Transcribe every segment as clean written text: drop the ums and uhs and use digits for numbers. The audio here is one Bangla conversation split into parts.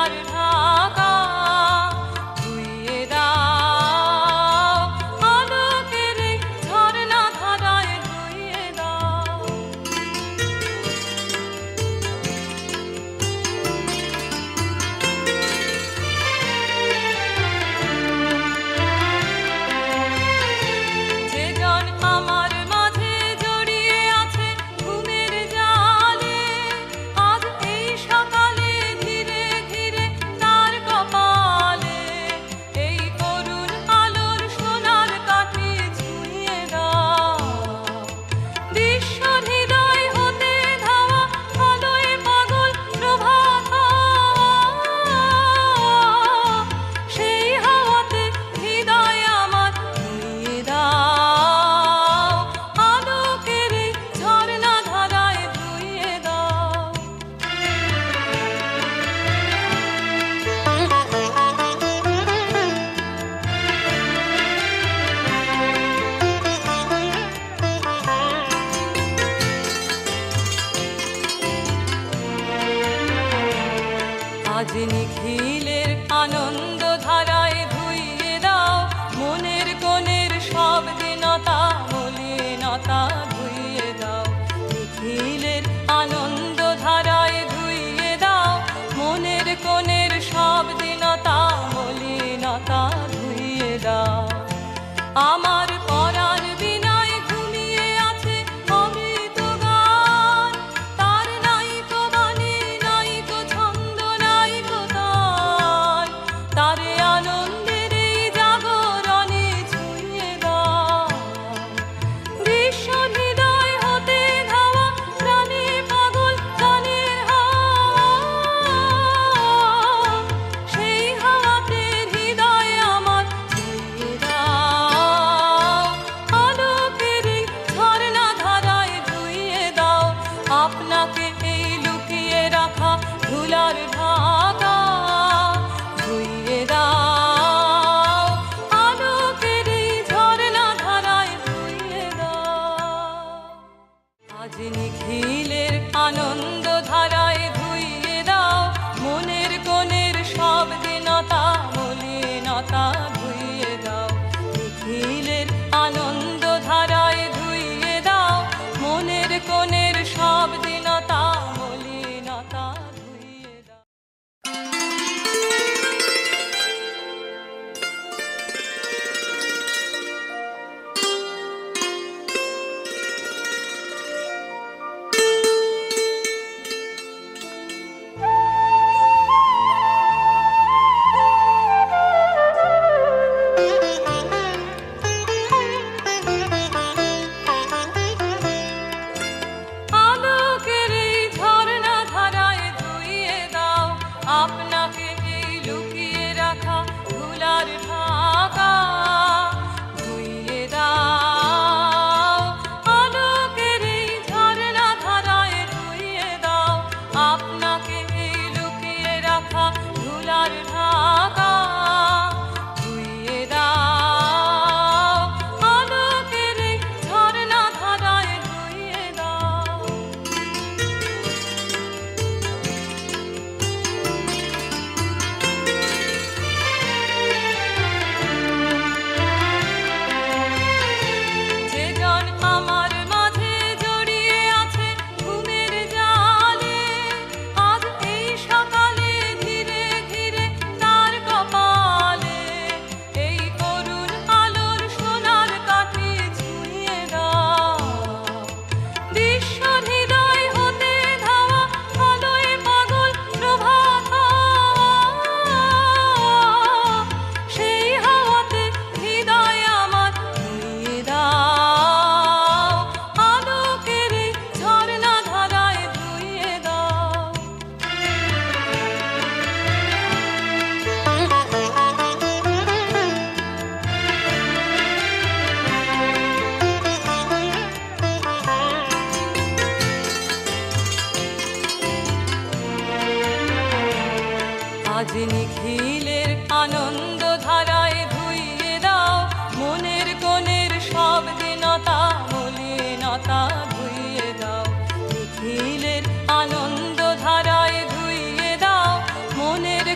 ধুলার ঢাকা ধুইয়ে দাও, আলোকের এই ঝরনা ধারায় ধুইয়ে দাও। যে জন আমার মাঝে জড়িয়ে আছে ঘুমের জালে, আজ এই সকালে ধীরে ধীরে তার কপালে এই করুণ আলোর সোনার কাঠি ছুঁয়ে দাও। বিশ্বর হৃদয় হতে ধাওয়া আলোয় পাগল প্রভাত, সেই হাওয়াতে হৃদয় আমার ধুইয়ে দাও, আলোকের এই ঝরনা ধারায় ধুইয়ে দাও। আজ নিখিলের আনন্দ ধারায় ধুইয়ে দাও, মনের কোণের সব দীনতা মলিনতা ধুইয়ে দাও। নিখিলের আনন্দ ধারায় ধুইয়ে দাও, মনের কোণের সব দীনতা মলিনতা ধুইয়ে দাও। আমার পরাণ বিনায় ঘুমিয়ে আছে অমৃত গান, তার নাইকো বাণী নাইকো ছন্দ নাইকো তান, তারে আনন্দের এই জাগরণে ছুঁয়ে দাও। বিশ্ব হৃদয় হতে ধাওয়া প্রাণে পাগল গানের হাওয়া, সেই হাওয়াতে হৃদয় আমার ধুইয়ে দাও, আলোকের এই ঝরনা ধারায় ধুইয়ে দাও। আপনাকে এই লুকিয়ে রাখা ধুলার ঢাকা ধুইয়ে দাও, আলোকের এই ঝরনা ধারায় ধুইয়ে দাও। আজ নিখিলের আনন্দ ধারায় ধুইয়ে দাও, মনের কোণের সব দীনতা মলিনতা ধুইয়ে দাও। নিখিলের আনন্দ ধারায় ধুইয়ে দাও, মনের কোণের সব দীনতা মলিনতা ধুইয়ে দাও। আলোকের এই ঝরনা ধারায় ধুইয়ে দাও, আপনাকে এই লুকিয়ে রাখা ধুলার ঢাকা ধুইয়ে দাও, আলোকের এই ঝরনা ধারায় ধুইয়ে দাও। আপনাকে এই লুকিয়ে রাখা ধুলার ঢাকা ধুইয়ে দাও, আলোকের এই ঝরনা ধারায় ধুইয়ে দাও। যে জন আমার মাঝে জড়িয়ে আছে ঘুমের জালে, আজ এই সকালে ধীরে ধীরে তার কপালে এই করুণ আলোর সোনার কাঠি ছুঁয়ে দাও। বিশ্বর হৃদয় হতে ধাওয়া আলোয় পাগল প্রভাত, সেই হাওয়াতে হৃদয় আমার ধুইয়ে দাও, আলোকের এই ঝরনা ধারায় ধুইয়ে দাও। আজ নিখিলের আনন্দ ধারায় ধুইয়ে দাও, মনের কোণের সব দীনতা মলিনতা ধুইয়ে দাও। নিখিলের আনন্দ ধারায় ধুইয়ে দাও, মনের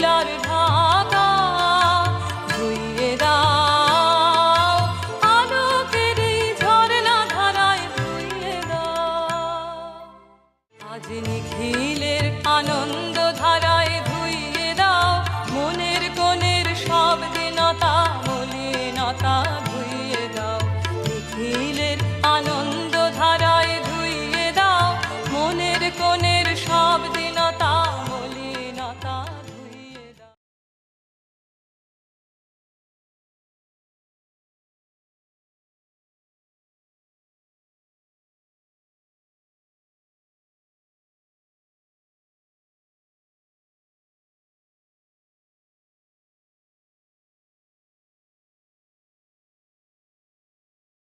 ধুলার ঢাক